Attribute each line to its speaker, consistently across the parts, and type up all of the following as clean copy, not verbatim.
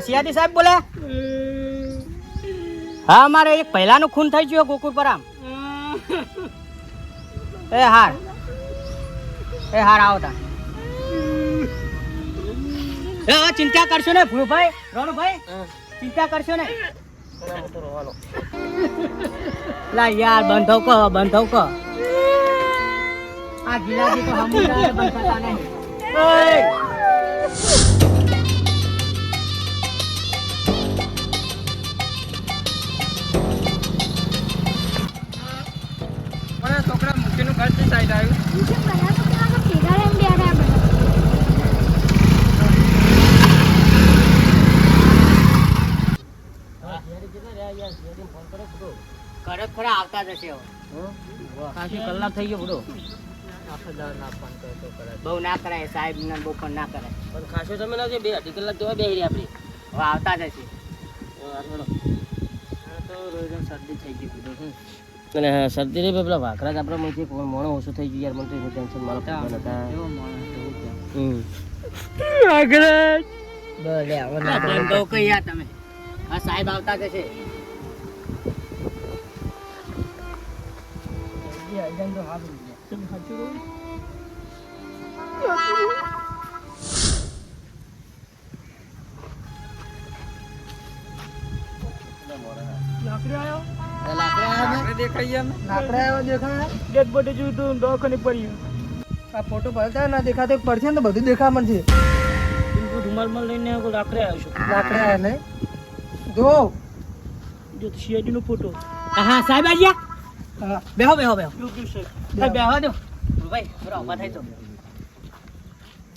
Speaker 1: સિયાદી સાહેબ બોલે? હા, અમારે એક પહેલાનું ખૂન થઈ ગયું ગોકુળ પર આમ. એ હાર આવો તા. ચિંતા કરશો ને ભૂભાઈ, રોણુભાઈ, ચિંતા કરશો ને. લા યાર બંધો કો આ ગિલાજી તો હમુદાને બંધતા નહીં. છોકરા મૂકીનું ઘર થી સાઈડ આવ્યું. કરે ખરા આવતા જશે હવે. ખાસી કલાક થઈ ગયો બુડો. બહુ ના કરાય સાહેબ ને બહુ પણ ના કરાય. પણ ખાસો તમે ના 2-2.5 કલાક જેવા બેહી રહ્યા આપણે. હવે આવતા જશે. તો રોજ શરદી થઈ ગઈ બુડો. અને શરદી રે પેલા વાકરા જ આપણા માંથી મોણો ઓછો થઈ ગયો યાર. મને તો ટેન્શન મારો પપ્પા હતા. એવો મોણો વાકરા બોલે હવે ના તો કઈ યાર તમે. આ સાહેબ આવતા જશે.
Speaker 2: ફોટો પડતા ના દેખાતો પડશે ને તો બધું દેખા મળશે.
Speaker 1: રૂમાલ લઈને લાકડે આવ્યો છું.
Speaker 2: લાકડે આવ્યા ને જો
Speaker 1: સીઆઈડી નો ફોટો. હા સાહેબ આવ્યા. હા બેહો દો ભાઈ. બરાબર ઉભા થાય તો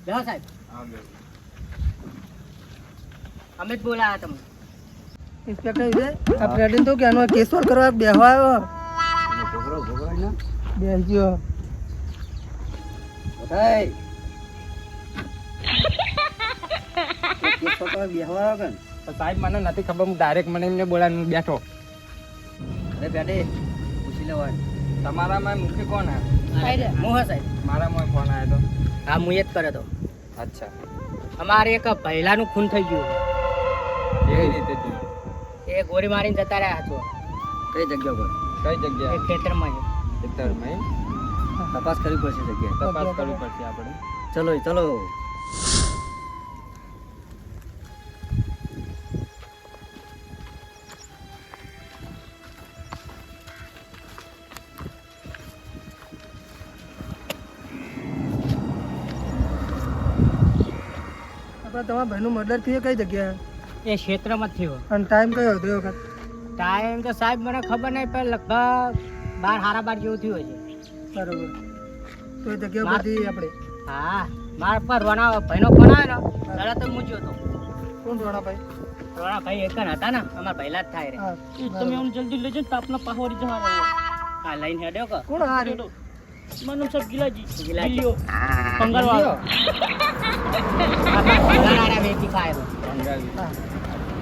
Speaker 1: બેહો સાહેબ. અમે જ બોલાયા તમને.
Speaker 2: ઇન્સ્પેક્ટર આ પ્રેડિન તો કેનો કેસ સોલ્વ કરવા બેહવા આવ્યો. બેહજો
Speaker 1: બધાય કેસ સોલ્વ કરવા બેહવા આવ્યો કે
Speaker 2: સાહેબ મને નથી ખબર. હું ડાયરેક્ટ મને એમને બોલાવીને બેઠો.
Speaker 1: અરે બેટે પૂછી લેવાનું.
Speaker 2: તમારામાં મુખ્ય કોણ હે?
Speaker 1: હું હા સાહેબ.
Speaker 2: મારામાં ફોન આવ્યો તો.
Speaker 1: હા હું જ કર્યો તો.
Speaker 2: અચ્છા
Speaker 1: અમારે એક પહેલાનું ખૂન થઈ ગયું.
Speaker 2: કેવી રીતે થયું?
Speaker 1: એ ગોળી મારીને જતા રહ્યા છો.
Speaker 2: કઈ જગ્યા પર? કઈ જગ્યા?
Speaker 1: એક ખેતરમાં છે.
Speaker 2: ખેતરમાં
Speaker 1: તપાસ કરવી પડશે જગ્યાએ.
Speaker 2: તપાસ કરવી પડશે આપણે.
Speaker 1: ચલો
Speaker 2: તમારા ભાઈનું મર્ડર થયું કઈ જગ્યાએ?
Speaker 1: એ ક્ષેત્રમાં થયો.
Speaker 2: અને ટાઈમ કયો હતો એ વખત?
Speaker 1: ટાઈમ તો સાહેબ મને ખબર નહીં પણ લગભગ 12:30 જેવું થયું હશે.
Speaker 2: બરોબર. તો એ જગ્યા બધી આપણે.
Speaker 1: હા મારા પર ભાઈનો ફોન આવ્યો ને તરત જ મૂક્યો હતો.
Speaker 2: કોણ રોણાભાઈ?
Speaker 1: રોણાભાઈ એક હતા ને અમારા પહેલા જ થાય રે.
Speaker 2: તમે
Speaker 1: એમ જલ્દી લેજો ને તાપના પહાડી જવા રહ્યો. હા લઈને હેડ્યો કે
Speaker 2: કોણ હાર્યો?
Speaker 1: મનુ સબ ગિલાજી પંગલવાળો. પંગલારા વેચી ખાય તો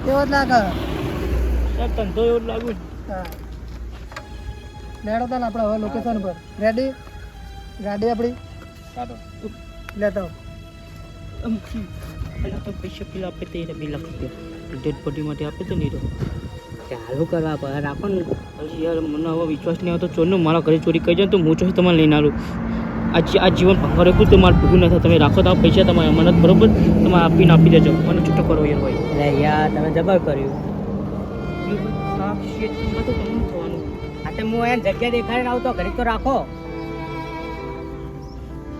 Speaker 2: કેવો જ લાગે?
Speaker 1: સાહેબ ધંધો એવો લાગુ.
Speaker 2: હા લેડો તા ને આપણે હવે લોકેશન પર. રેડી? ગાડી આપણી લેતા
Speaker 1: તો પૈસા પેલા આપે તે 2 લાખ રૂપિયા ડેડ બોડી માટે આપે તો નહીં તો ચાલુ કરવા પર આપણને પછી યાર મને હવે વિશ્વાસ નહીં આવતો. ચોરનો મારા ઘરે ચોરી કરી જાય તો હું ચોથી તમારે લઈને આવું. આ જીવન પંગર હતું તો મારે ભૂગું ન થાય. તમે રાખો તો પૈસા તમારે અમનત બરોબર તમે આપી દેજો. મને છૂટો કરો યાર ભાઈ. અરે યાર તમે જબર કર્યું. આ તો હું એને જગ્યા દેખાડીને આવતો ઘડી તો રાખો.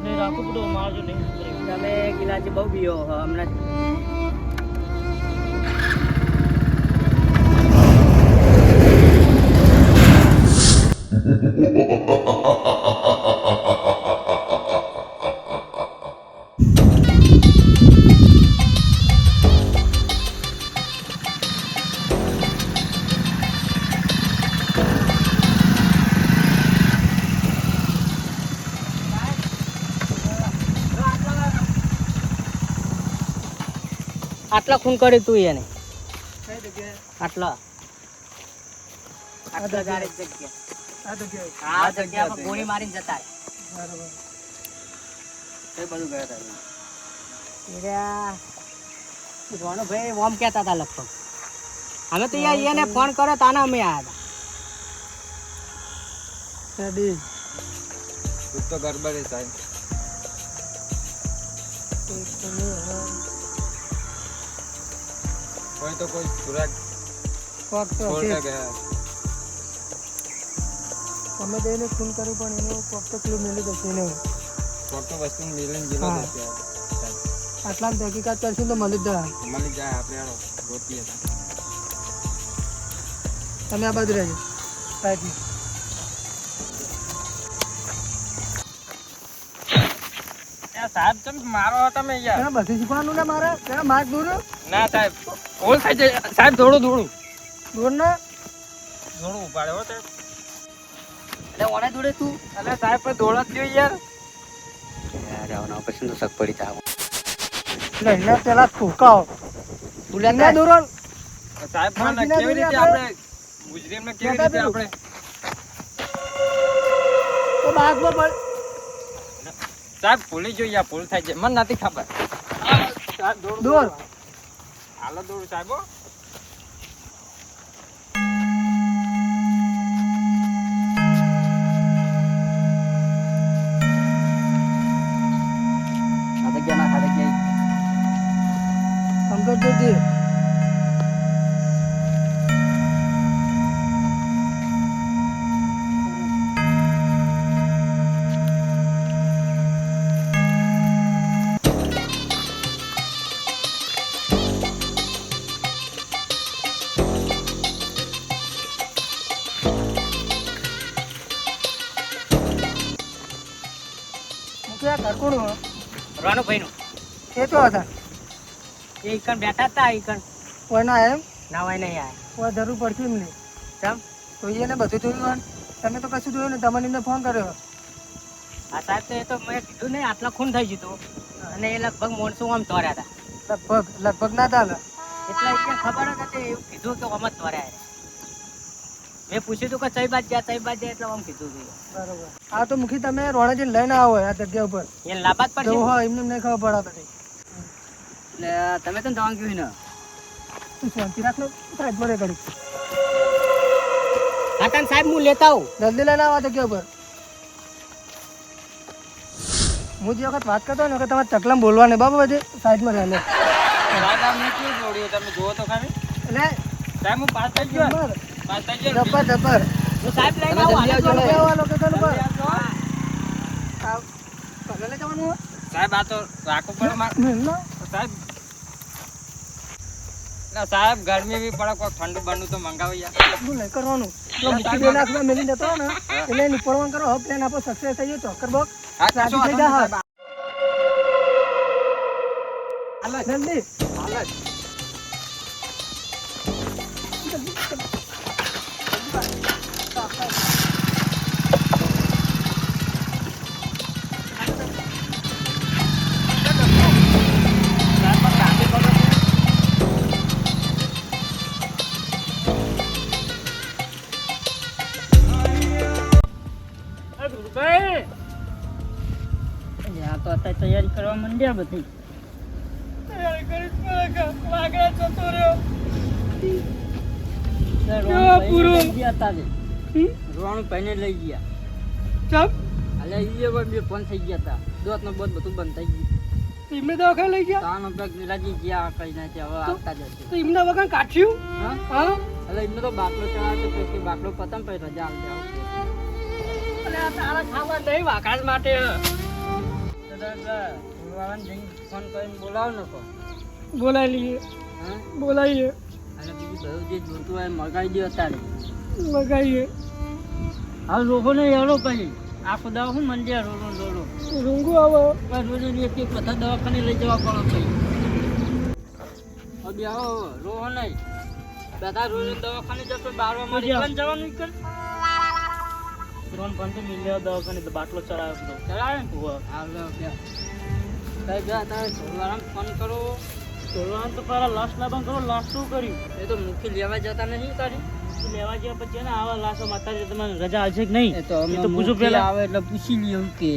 Speaker 1: નહીં રાખો બધું મારજો નહીં. તમે ગિલાજી બહુ પીઓ હમણાં. આટલા ખૂન કરી તું એને? આટલા જગ્યા ગોળી મારીને જતા
Speaker 2: બરોબર.
Speaker 1: બધું ગયા હતા. રોણુભાઈ ઓમ કહેતા હતા લગભગ. અમે તો યાર એને ફોન કર્યો તાને અમે આવ્યા
Speaker 2: રેડી
Speaker 3: कुछ तो गड़बड़ है साहब कोई तो कोई पूरा
Speaker 2: કોક તો
Speaker 3: छोड़
Speaker 2: હશે.
Speaker 3: के गया
Speaker 2: અમે તો એને ફોન કર્યો પણ એનો કોક તો પેલું મેલી જશે એને
Speaker 3: फोटो वस्तु मिलन जिला
Speaker 2: हाँ।
Speaker 3: देते हैं
Speaker 2: આટલા તહકીકાત કરશું તો મળી જ જાય.
Speaker 3: मलिक जाए आपने यारो गोती है
Speaker 2: તમે આ બાજુ રહેજો સાહેબજી.
Speaker 3: साहब तुम मारो हो તમે યાર
Speaker 2: ત્યાં બધું શીખવાનું ને મારે ત્યાં માર્ક દૂર
Speaker 3: ના સાહેબ ઓલ થઈ જાય સાહેબ થોડું થોડું
Speaker 2: દૂર ને
Speaker 3: થોડું ઉપાડે હો સાહેબ
Speaker 1: એટલે ઓને જોડે તું
Speaker 3: અલે સાહેબ પર દોડો જ દ્યો યાર
Speaker 1: યાર આવના પછી તો શક પડી જાવ
Speaker 2: લઈને પેલા ફૂકાઓ
Speaker 1: બોલ્યા
Speaker 2: દૂરો
Speaker 3: સાહેબ
Speaker 2: હા,
Speaker 3: પણ
Speaker 2: જીના
Speaker 3: કેવી રીતે
Speaker 2: દોરી
Speaker 3: આપણે ગુજરાતમાં કેવી
Speaker 2: જતા
Speaker 3: રીતે
Speaker 2: પેલું.
Speaker 3: આપણે
Speaker 2: તો બાગમાં પણ
Speaker 3: સાહેબ ભૂલી જો યાર ભૂલ થાય છે મને નથી ખબર સાહેબ દોડ
Speaker 2: દોર
Speaker 3: હાલો દોડ સાહેબ હો.
Speaker 1: ખાતે ગયા ના ખાતે ગયા
Speaker 2: સમજો જોજે મૂક્યા ઘર કોણ હો?
Speaker 1: રોણુભાઈ નું
Speaker 2: એ તો હતા
Speaker 1: એ ઈકણ બેઠા હતા ઈકણ
Speaker 2: કોઈના એમ
Speaker 1: ના હોય નહીં આયા
Speaker 2: કોઈ જરૂર પડશે એમને
Speaker 1: ચમ
Speaker 2: તો એને બધું જોયું હોય. તમે તો કશું જોયું ને તમને એમને ફોન કર્યો
Speaker 1: આ સાહેબ તો એ તો મેં કીધું નહીં આટલા ખૂન થઈ ગયું અને એ લગભગ માણસો આમ તોર્યા હતા
Speaker 2: લગભગ ના ચાલે
Speaker 1: એટલે એને ખબર જ હતી એવું કીધું કે આમ જ તોર્યા છે. મેં પૂછ્યું હતું કે ચઈ બાજ જાય એટલે આમ કીધું હતું
Speaker 2: બરોબર. હા તો મુખી તમે રોણાજી લઈને આવો આ જગ્યા ઉપર
Speaker 1: એ લાભાત
Speaker 2: તો
Speaker 1: પડશે
Speaker 2: હા એમને નહીં ખબર પડે બધી.
Speaker 1: એટલે તમે તો જવાનું કહ્યું ને
Speaker 2: તું શાંતિ રાખ ને સાહેબ મરે ઘડી
Speaker 1: હાટાન સાહેબ હું લેતા આવું
Speaker 2: જલ્દી લઈને આવો આ જગ્યા ઉપર. હું જે વખત વાત કરતો હોય ને વખત તમારે ચકલામ બોલવા ને બાબા બધે સાઈડમાં રહેલો
Speaker 3: સાહેબ આમને કેવું દોડ્યું તમે જુઓ તો ખરી
Speaker 2: એટલે
Speaker 3: સાહેબ હું પાસ થઈ ગયો
Speaker 2: જબર
Speaker 3: પાસ થઈ ગયો
Speaker 2: જબર
Speaker 1: હું સાહેબ લઈને
Speaker 2: તમે
Speaker 1: આવું
Speaker 2: જલ્દી
Speaker 1: હાલો
Speaker 2: આવજો
Speaker 1: જોડે.
Speaker 2: લોકેશન ઉપર
Speaker 3: જલ્દી આવજો.
Speaker 2: પગલે જવાનું હોય?
Speaker 3: સાહેબ આ તો રાખવું પડે મારે
Speaker 2: ના.
Speaker 3: સાહેબ ના સાહેબ ગરમી બી પડે કોઈ ઠંડુ બંડુ તો મંગાવી યાર
Speaker 2: શું નહીં કરવાનું જો મુઠ્ઠી બે લાખમાં મેલી જતો હોય ને એટલે નીકળવાનું કરો હવે પ્લાન આપણો સક્સેસ થઈ ગયો ચોક્કર બોક
Speaker 3: હા
Speaker 2: રાજી
Speaker 3: કશો
Speaker 2: થઈ
Speaker 3: વાંધો
Speaker 2: જા
Speaker 3: નહીં,
Speaker 2: હા.
Speaker 3: સાહેબ.
Speaker 2: જલ્દી
Speaker 3: હાલ જ.
Speaker 1: આ તો અત્યારે તૈયારી કરવા માંડ્યા બધી રોણુભાઈને લઈ ગયા
Speaker 2: ચાપ
Speaker 1: અલ્યા ઈ બે ફોન થઈ ગયા હતા દોત નો બોત બધું બંધ થઈ ગયું
Speaker 2: એમને દવાખાને લઈ ગયા
Speaker 1: તાનો પેક રાજી ગયા કઈ નાખે હવે આવતા જ હશે
Speaker 2: તો એમને વગર કાઢ્યું
Speaker 1: હા
Speaker 2: હા
Speaker 1: એટલે એમને તો બાટલો ચડાવ્યો તો પછી બાટલો પતંગ પછી રજા આવી જાવ
Speaker 2: અને આ તારા ખાવા નહીં વાકાસ માટે
Speaker 1: ફોન કરીને બોલાવો ને કો
Speaker 2: બોલાવી લઈએ
Speaker 1: હા
Speaker 2: બોલાવીએ
Speaker 1: અને બીજું બધું જે જોતું હોય મગાવી દો અત્યારે
Speaker 2: મગાવીએ
Speaker 1: હવે લોકો ને હેરો પછી આખો દવા શું મંડ્યા રોલો રોલો
Speaker 2: રૂંગું આવે
Speaker 1: રોજ એક એક બધા દવાખાને લઈ જવા પડો ભાઈ હવે આવો રોહો નહીં બધા રોજ દવાખાને જતો બારવામાં રિટર્ન જવાનું કર ત્રણ પણ તો મિલ્યો દવાખાને તો બાટલો ચડાવ્યો ચડાવે ને હાલો બે કઈ ગયા તારે ઢોલવાળાને ફોન કરો ઢોલવાળાને તો પહેલાં લાશ લાવવાનું કરો લાશ શું કર્યું એ તો મુખી લેવા જતા નહીં તારી લેવા ગયા પછી ને આવા લાશો માતા તમારે રજા હશે કે નહીં એ તો પૂછું પેલા આવે એટલે પૂછી લઈએ કે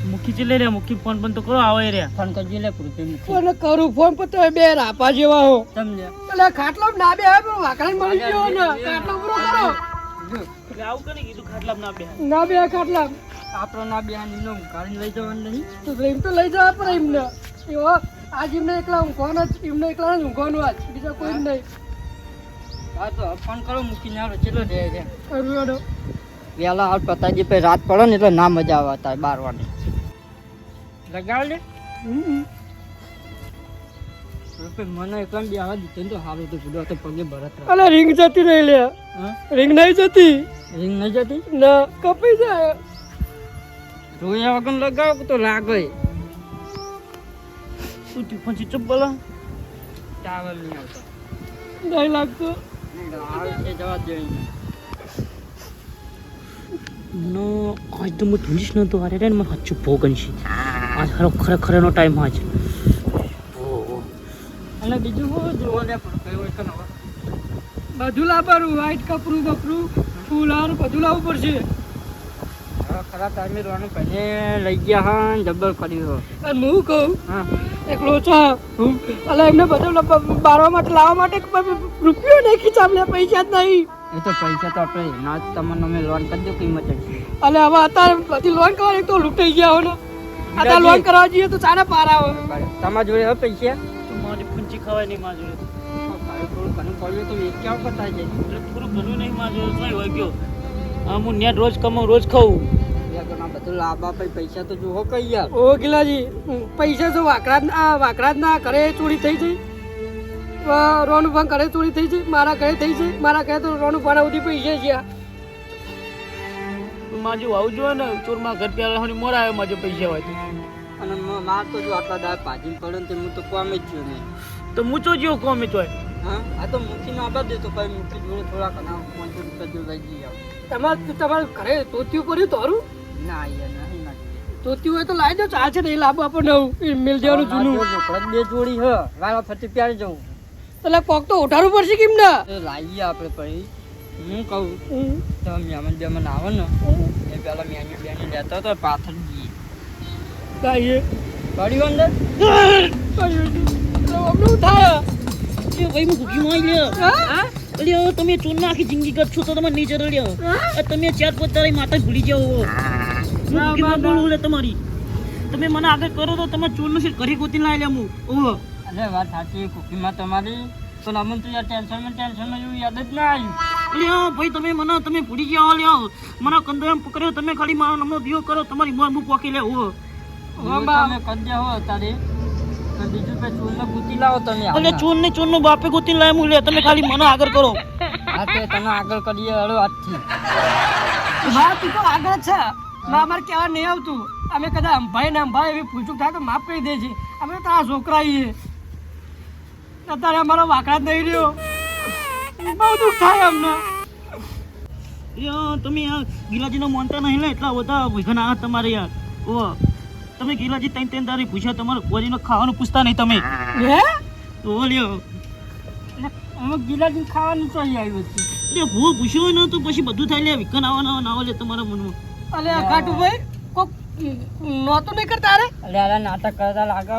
Speaker 1: મુખી ચલે રે મુખી ફોન પણ તો કરો આવે રે ફોન કરજે લે પૂરું મુખી
Speaker 2: કોને કરું ફોન પર તમે બે રાપા જેવા હો
Speaker 1: તમને
Speaker 2: એટલે ખાટલો ના બે આવે પણ વાકડા મળી ગયો ને ખાટલો પૂરો કરો
Speaker 1: એટલે આવું કરી કીધું ખાટલા ના બે
Speaker 2: ના બે ખાટલા
Speaker 1: આપણો ના બે નો ગાડી લઈ જવાનું નહીં
Speaker 2: તો એમ તો લઈ જવા પડે એમને એવો આજ એમને એકલા ઊંઘવાનો જ એમને એકલા જ ઊંઘવાનું આજ બીજા કોઈ જ નહીં
Speaker 1: હા તો ફોન કરો મૂકીને આવો ચલો જાય છે
Speaker 2: અરુવાડો
Speaker 1: વેલા હાલ પતાજી પે રાત પડે ને એટલે ના મજા આવે તારે 12 વાગે લગાવ લે મને એકલા બે આવા દીધો ને તો હારું તો ભૂલો તો પગે ભરત
Speaker 2: અલે રિંગ જતી રહી લે
Speaker 1: હા
Speaker 2: રિંગ નહીં જતી
Speaker 1: રિંગ નહીં જતી
Speaker 2: ના કપી જાય
Speaker 1: રોયા વગર લગાવ તો લાગે તું ટીફન ચૂપ બોલો ટાવર નહીં આવતો
Speaker 2: નહીં લાગતો
Speaker 1: આવે છે જવા દે નો આજ તો હું ધૂલીશ ન તો અરે રે મને હચ્ચું ભોગન છે આજ ખરેખરનો ટાઈમ આજ અને બીજું હું જોવા લે પણ કયો એક નવા
Speaker 2: બધું લાવવાનું વ્હાઈટ કપડું બપરું ફૂલ હાર બધું લાવવું પડશે
Speaker 1: ખરા ટાઈમે રોવાનું પહેલે લઈ ગયા હા જબ્બર કર્યું
Speaker 2: અને હું કહું
Speaker 1: હા
Speaker 2: એકલો ચા અલે એમને બધું બારવા માટે લાવવા માટે રૂપિયો નહીં ખીચામ લે પૈસા જ નહીં
Speaker 1: એ તો પૈસા તો આપણે ના તમને અમે લોન કરી દો કિંમત છે
Speaker 2: અલે હવે અત્યારે બધી લોન કરવાની તો લૂંટાઈ ગયા હો ને અત્યારે લોન કરવા જઈએ તો ચાના પાર આવે
Speaker 1: તમારા જોડે હવે પૈસા તો મારી પૂંચી ખવાય નહીં મારા જોડે થોડું ઘણું પડ્યું તો એ ક્યાં પતા જાય એટલે થોડું ઘણું નહીં મારા જોડે કઈ હોય ગયો હા હું નેટ રોજ કમાઉં રોજ ખાઉં બધું લાભ આપે પૈસા તો જોવો કઈ યાર
Speaker 2: ઓ ગિલાજી પૈસા જો વાકરાજ ના ઘરે ચોરી થઈ જઈ રોનું પણ ઘરે ચોરી થઈ જઈ મારા ઘરે થઈ જઈ મારા ઘરે તો રોનું પણ સુધી પૈસા છે
Speaker 1: માજુ આવું જોઈએ ને ચોરમાં ઘર પ્યાર મોરા આવે માજો પૈસા હોય અને માર તો જો આટલા દાળ ભાજી પડે ને હું તો કોમે જ છું નહીં તો મૂચો જેવો કોમે જ હોય હા આ તો મૂકીને આપવા દે તો ભાઈ મૂકી જોડે થોડા ઘણા 500 રૂપિયા જેવું લઈ જઈએ
Speaker 2: તમારું ઘરે તોત્યું પડ્યું તારું
Speaker 1: ના યાર નહીં ના
Speaker 2: તોત્યું હોય તો લાવી દો ચાલશે નહીં લાવો આપણને મિલ જવાનું જૂનું
Speaker 1: બે જોડી હ વાળા ફરતી પ્યારે જવું
Speaker 2: એટલે કોક તો ઉઠાડવું પડશે કેમ ના
Speaker 1: લાવીએ આપણે પછી હું કહું તો મહેમાન બેમાન આવે ને એ પેલા મેન્યુ બેન્યુ લેતા તો પાથર જઈએ
Speaker 2: કાઈએ
Speaker 1: પડ્યું અંદર
Speaker 2: અમનું થાય
Speaker 1: ભાઈ હું ભૂખી માં લ્યો હા લ્યો તમે ચોર આખી જિંદગી કર છો તો તમે નહીં જરૂર લ્યો તમે ચાર પાંચ તારી માતા ભૂલી જાઓ બોલું લે તમારી તમે મને આગળ કરો તો તમે ચોરનું છે ઘરે ગોતી લાવી લે હું ઓહો અરે વાત સાચી કુકીમાં તમારી તો અમને તો યાર ટેન્શનમાં એવું યાદ જ ના આવ્યું લ્યો ભાઈ તમે ભૂલી ગયા લ્યો મને કંદો એમ પકડ્યો તમે ખાલી મારો નમનો દિયો કરો તમારી મોર મું પોકી લે ઓહો તમે કરી દે હો તારે બીજું પે ચોરને ગોતી લાવો તમે એટલે ચોરનો બાપે ગોતી લાવે હું લે તમે ખાલી મને આગળ કરો હા તે તમે આગળ કરીએ હળો આજથી
Speaker 2: હા તું તો આગળ જ છે અમારે કહેવા નહીં આવતું અમે કદાચ અંભાઈ ને અંભાઈ એવી ભૂલચૂક થાય તો માફ કરી દેજે અમે તો આ છોકરા છીએ અત્યારે અમારો વાકડા જ નહીં રહ્યો બહુ દુઃખ થાય અમને
Speaker 1: તમે યાર ગિલાજીનો મોનતા નહીં લે એટલા બધા ભૂખા ના તમારે યાર ઓ તમે ગિલાજી ત્રણ દારી પૂછ્યા તમારે કોરીનો ખાવાનું પૂછતા નહીં તમે
Speaker 2: હે
Speaker 1: તો લ્યો
Speaker 2: અમે ગિલાજી ખાવાનું ચાલી આવ્યું છે
Speaker 1: એટલે ભૂ પૂછ્યો ને તો પછી બધું થાય લે વિકન આવવાના ના લે તમારા મનમાં
Speaker 2: અલે ખાટુભાઈ કોક નોતું નહીં કરતા અરે
Speaker 1: અરે નાટક કરતા લાગે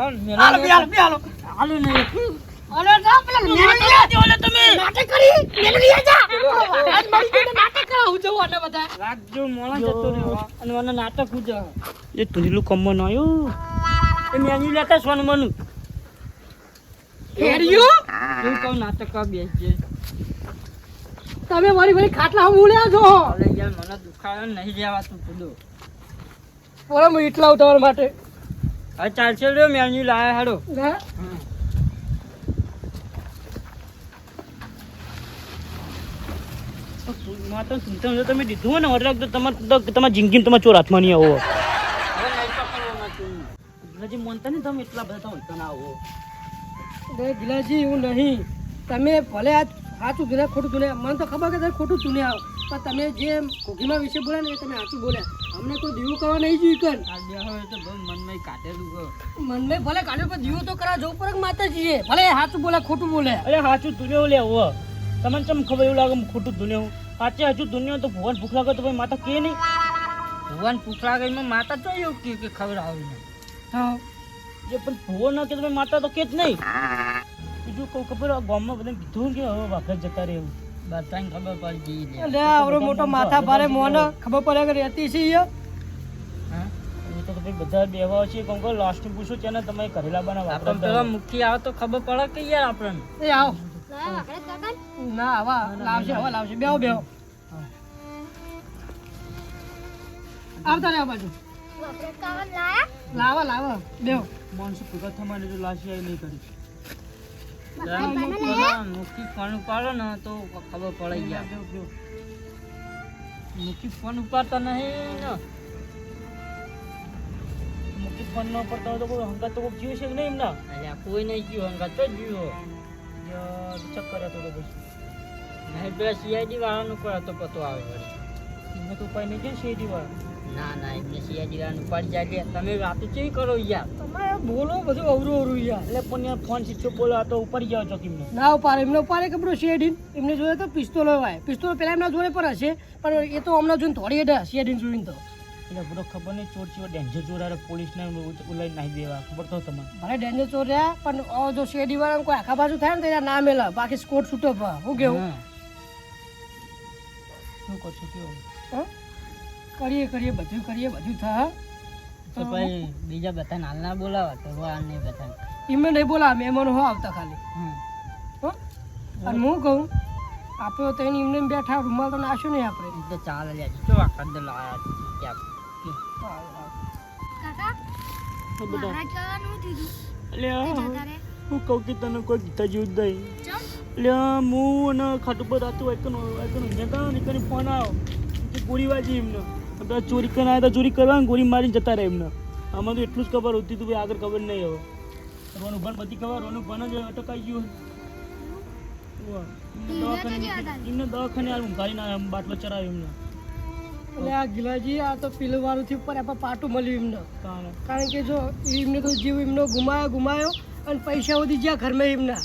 Speaker 2: હાલો નહીં અલે જા પેલા મેલવી દે ઓલે તમે નાટક કરી મેલવી જા આજ મળી ગયો નાટક કરાવું જવું અને બધા
Speaker 1: રાખજો મોળા જતો રહ્યો અને મને નાટક ઉજ એ તુંજલું કમ્મો ન આવ્યો એ મેની લેતા સોન મનું
Speaker 2: હેરિયો
Speaker 1: હું કહું નાટક કા બેસજે
Speaker 2: તમે મારી ભાઈ ખાટલા મૂળ્યા છો
Speaker 1: અરે યાર મને દુખાયો નહીં લેવાતું કુદો
Speaker 2: બોલો હું એટલા તમારા માટે
Speaker 1: હવે ચાલશે લ્યો મેની લાયા હાડો
Speaker 2: હે
Speaker 1: માતા સુનતા જો તમે દીધું હોય ને ઓર્ડર તો તમારી જિંદગી તમારા ચોર હાથમાં નહીં આવો ગિલાજી મોનતા નહીં તમે એટલા બધા તમે ના આવો
Speaker 2: ગિલાજી એવું નહીં તમે ભલે આ સાચું દુનિયા ખોટું દુનિયા મને તો ખબર કે તમે ખોટું દુનિયા પણ તમે જે ઘોઘીમાં વિશે બોલ્યા ને એ તમે સાચું બોલ્યા અમને કોઈ દીવું કરવા નહીં જોયું કર
Speaker 1: આ બે હવે તો બહુ મનમાં કાઢેલું ગયો
Speaker 2: મનમાં ભલે કાઢ્યું પણ દીવું તો કરા જવું પડે કે માતાજીએ ભલે સાચું બોલ્યા ખોટું બોલ્યા
Speaker 1: અરે સાચું દુનિયા લે હો તમને ચમ ખબર એવું લાગે ખોટું દુનિયા સાચે હજુ દુનિયા તો ભગવાન ભૂખ લાગે તો ભાઈ માતા કે નહીં ભગવાન પૂછવા ગઈ માતા તો એવું કે ખબર આવી ને
Speaker 2: તો
Speaker 1: જે પણ ભૂવો ન કે તમે માતા તો કે જ નહીં બીજું કહું ખબર ગામમાં બધા કીધું કે હવે વાઘર જતા રહે એવું બધાને ખબર પડી ગઈ
Speaker 2: અલે આવડો મોટો માથા ભારે મોને ખબર પડે કે રહેતી છે ઈ
Speaker 1: હા એ તો ભાઈ બધા બેવા છે કોણ કોણ લાસ્ટ પૂછો છે ને તમે કરેલા બનાવવા આપણે પેલા મુખી આવે તો ખબર પડે કે યાર આપણને
Speaker 2: એ આવ ના આવા લાવશે બેહો આવતા રે આ બાજુ લાવા બેહો
Speaker 1: માણસો ભેગા થવાને જો લાશી આવી નહીં કરી મુખી ફોન ઉપાડો ને તો ખબર પડે યાર મુખી ફોન ઉપાડતા નહીં ને મુખી ફોન ન ઉપાડતા હોય તો કોઈ હંગાત તો કોઈ જીવ છે કે નહીં એમના અલ્યા કોઈ નહીં જીવ હંગાત તો જીવો ચક્કર હતો તો પછી નહીં પેલા સીઆઈડી વાળાનું પર હતો પતો આવે વળી એમને તો ઉપાય નહીં છે સીઆઈડી વાળા ના એમને સીઆઈડી વાળાનું ઉપાડી જાય તમે વાતો કેવી કરો યાર
Speaker 2: તમારે બોલો બધું અવરું યાર
Speaker 1: એટલે પણ યાર ફોન સ્વિચ બોલો આ તો ઉપાડી જાવ છો કેમને
Speaker 2: ના ઉપાડે એમને ઉપાડે કે પેલો શેડીન એમને જોડે તો પિસ્તોલ હોય પિસ્તોલ પેલા એમના જોડે પર હશે પણ એ તો હમણાં જોઈને થોડી હેઠે શેડીન જોઈને તો
Speaker 1: એટલે બધો ખબર નહીં ચોર ચીવો ડેન્જર ચોર આવે પોલીસને ઉલાઈ નાખી દેવા ખબર તો તમને
Speaker 2: ભલે ડેન્જર ચોર રહ્યા પણ જો શેડી વાળા કોઈ આખા બાજુ થાય ને તો ના મેલા બાકી સ્કોટ છૂટો હું કેવું
Speaker 1: શું કરશો કેવું
Speaker 2: કરીએ બધું થાય
Speaker 1: તો ભાઈ બીજા બધા નાના બોલાવા તો આ નહીં બધા
Speaker 2: એમને નહીં બોલા મહેમાનો હો આવતા ખાલી હો અને હું કહું આપણે તો એમને બેઠા રૂમાલ તો નાખ્યો નહીં આપણે
Speaker 1: તો ચાલે લે જો આખા દ લાયા ક્યાં હું કહું કે તને કોઈ ગીતા જેવું જ નહીં એટલે હું અને ખાટું પર રાતું વાંચતો ફોન આવ્યો ગોળી વાજી એમને બધા ચોરી કરીને આવ્યા ચોરી કરવા ગોળી મારીને જતા રહે એમને આમાં તો એટલું જ ખબર હોતી હતું ભાઈ આગળ ખબર નહીં હવે રોનું ભણ બધી ખબર રોનું ભણ જ અટકાઈ ગયું એમને દવાખાને ઊંઘાડીને બાટલો ચરાવ્યો એમને
Speaker 2: એટલે આ ગિલાજી આ તો પીલું વાળું થી ઉપર આપણે પાટું મળ્યું એમને કારણ કે જો એમને તો જીવ એમનો ગુમાયો અને પૈસા વધી ગયા ઘરમાં એમના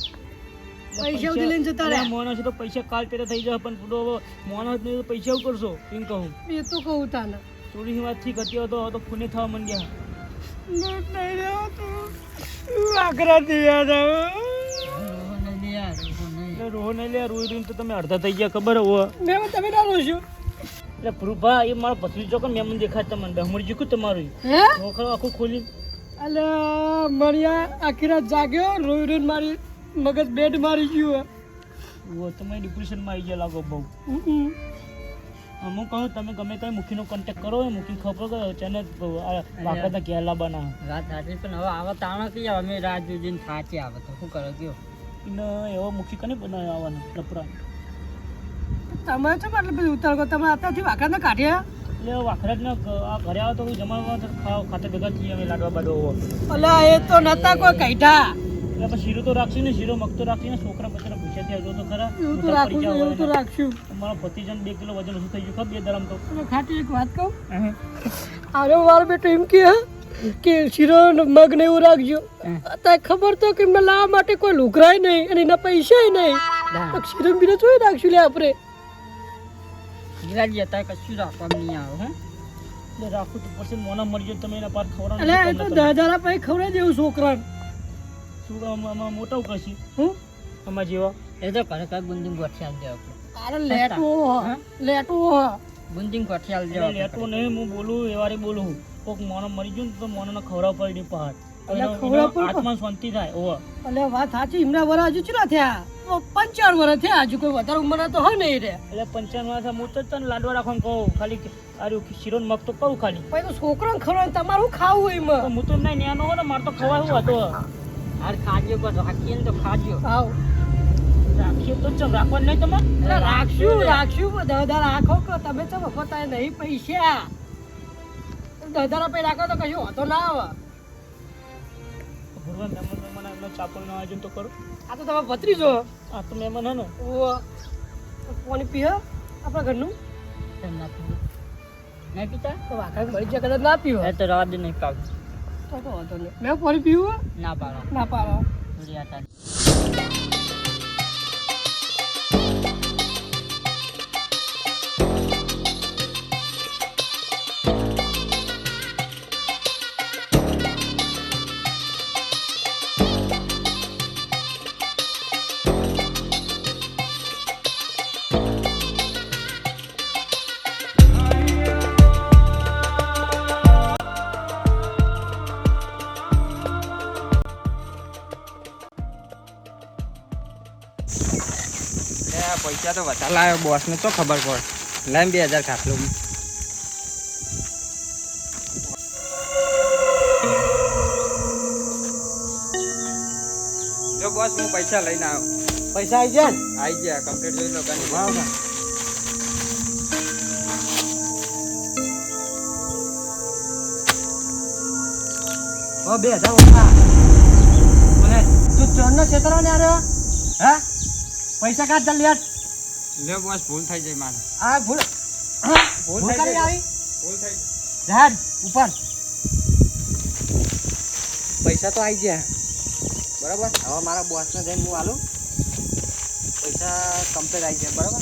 Speaker 2: પૈસા વધી લઈને જતા રહ્યા
Speaker 1: મોણસ તો પૈસા કાલ પેલા થઈ જાય પણ પૂરો મોણસ નહીં તો પૈસા એવું કરશો એમ કહું
Speaker 2: એ તો કહું તાને
Speaker 1: થોડી વાત થી ઘટી હતો તો ફૂને થવા માંડ્યા રોહન લે રોઈ તો તમે અડધા થઈ ગયા ખબર હોય
Speaker 2: તમે ના રોશો
Speaker 1: એટલે ભરૂભા એ મારો પસરી ચોકન મેમન દેખાય તમને ડમરી જીકું તમારું આખું ખોલી
Speaker 2: અલે મરિયા આખી રાત જાગ્યો રોઈ મારી મગજ બેડ મારી ગયું
Speaker 1: તમે ડિપ્રેશનમાં આવી ગયા લાગો બહુ હું કહું તમે ગમે ત્યાં મુખીનો કોન્ટેક્ટ કરો મુખી ખબર કરો છે વાપરતા ઘેરલા બનાવો રાત સાચી પણ હવે આવા તાણા કઈ આવે અમે રાત જોઈને સાચી આવે તો શું કરો કયો એને એવો મુખી કને બનાવે આવવાનો લપડા
Speaker 2: તમે છો એટલે બધું ઉતાર કરો તમે અત્યારથી વાકડા કાઢ્યા
Speaker 1: એટલે વાખરા જ આ ઘરે આવે તો જમવા ખાતે ભેગા થઈએ અમે લાડવા બાડવા
Speaker 2: અલા એ તો નતા કોઈ કઈઠા
Speaker 1: એટલે શીરો તો રાખશું ને શીરો મગ તો રાખીને છોકરા બચારા પૂછ્યા ત્યાં જો તો ખરા
Speaker 2: એવું તો રાખશું
Speaker 1: તમારા પતિજન 2 કિલો વજન ઓછું થઈ ગયું ખબર 2 દરમ તો
Speaker 2: ખાટી એક વાત કહું અરે મારો બેટો એમ કે શીરો મગ ને એવું રાખજો અત્યારે ખબર તો કે એમને લાવવા માટે કોઈ લુકરાય નહીં અને એના પૈસા નહીં શીરો બીરો જોઈ રાખશું લે આપણે
Speaker 1: ગિરાજી હતા કશું રાખવાનું નહીં આવે હે એટલે રાખું તો પછી મોના મરી જાય તમે એના પાર ખવડાવ
Speaker 2: એટલે એ તો દાદારા પાસે ખવડાવી દેવું છોકરાને
Speaker 1: શું મોટા ઉકળશી
Speaker 2: હું
Speaker 1: અમારા જેવા એ તો ખરેખર બુંદીંગ ગોઠિયાલ દેવા
Speaker 2: અરે લેટો
Speaker 1: બુંદીંગ ગોઠિયાલ દેવા લેટો નહીં હું બોલું એવારે બોલું કોક મોનો મરી ગયું તો મોનો ખવડાવ પડી પહાડ આત્મા શાંતિ થાય ઓવા
Speaker 2: એટલે વાત સાચી એમના વરા હજુ ચલા થયા 55 વર્ષ થયા હજુ કોઈ વધારે ઉંમર તો હોય નહીં રે
Speaker 1: એટલે 55 વર્ષ હું તો તને લાડવા રાખવાનું કહું ખાલી આર્યું શીરો મગ તો કહું ખાલી
Speaker 2: પછી તો છોકરાને ખવડાવ તમારું ખાવું એમાં
Speaker 1: હું તો નહીં નેનો હો ને મારે તો ખવાયું હતો હાર ખાજો પણ રાખીએ ને તો ખાજો
Speaker 2: આવ
Speaker 1: રાખીએ તો ચમ રાખવાનું નહીં તમે
Speaker 2: રાખશું દાદા રાખો કે તમે તો વફાતા નહીં પૈસા દાદા પૈ રાખો તો કશું હોતો ના આવે
Speaker 1: ભગવાન મહેમાન એમનો ચાપલનો આયોજન તો કરો
Speaker 2: આ તો તમે ભત્રીજો
Speaker 1: આ તો મહેમાન હે ને
Speaker 2: પાણી પીએ આપણા ઘરનું
Speaker 1: નહીં પીતા
Speaker 2: તો વાઘા મળી જાય કદાચ ના પીવો
Speaker 1: તો રાત નહીં પાવ
Speaker 2: તો વાંધો નહીં મેં પાણી પીવું
Speaker 1: ના પાડો
Speaker 2: ના પાડો
Speaker 3: આ પૈસા તો વધારે લાવ્યો બોસને તો ખબર પડે. લાઈન 2000 ખાટલું. જો બોસ હું પૈસા લઈને આવ્યો.
Speaker 2: પૈસા આવી જાય
Speaker 3: આવી ગયા કમ્પ્લીટ જોઈ લો કાની.
Speaker 2: બરાબર. ઓ 2000 ઓછા. બોલે તું ચોરનો છેતરો ને આરે હા પૈસા કાઢ જલ્દી યાર.
Speaker 3: લે બોસ ભૂલ થઈ જાય મારે.
Speaker 2: આ ભૂલ
Speaker 3: ભૂલ
Speaker 2: ભૂલ
Speaker 3: થઈ
Speaker 2: કરી
Speaker 3: જાય.
Speaker 2: આવી
Speaker 3: ભૂલ થઈ
Speaker 2: જહાજ ઉપર પૈસા તો આવી ગયા બરાબર. હવે મારા બોસને જઈને હું આલું પૈસા કમ્પ્લીટ આવી ગયા બરાબર.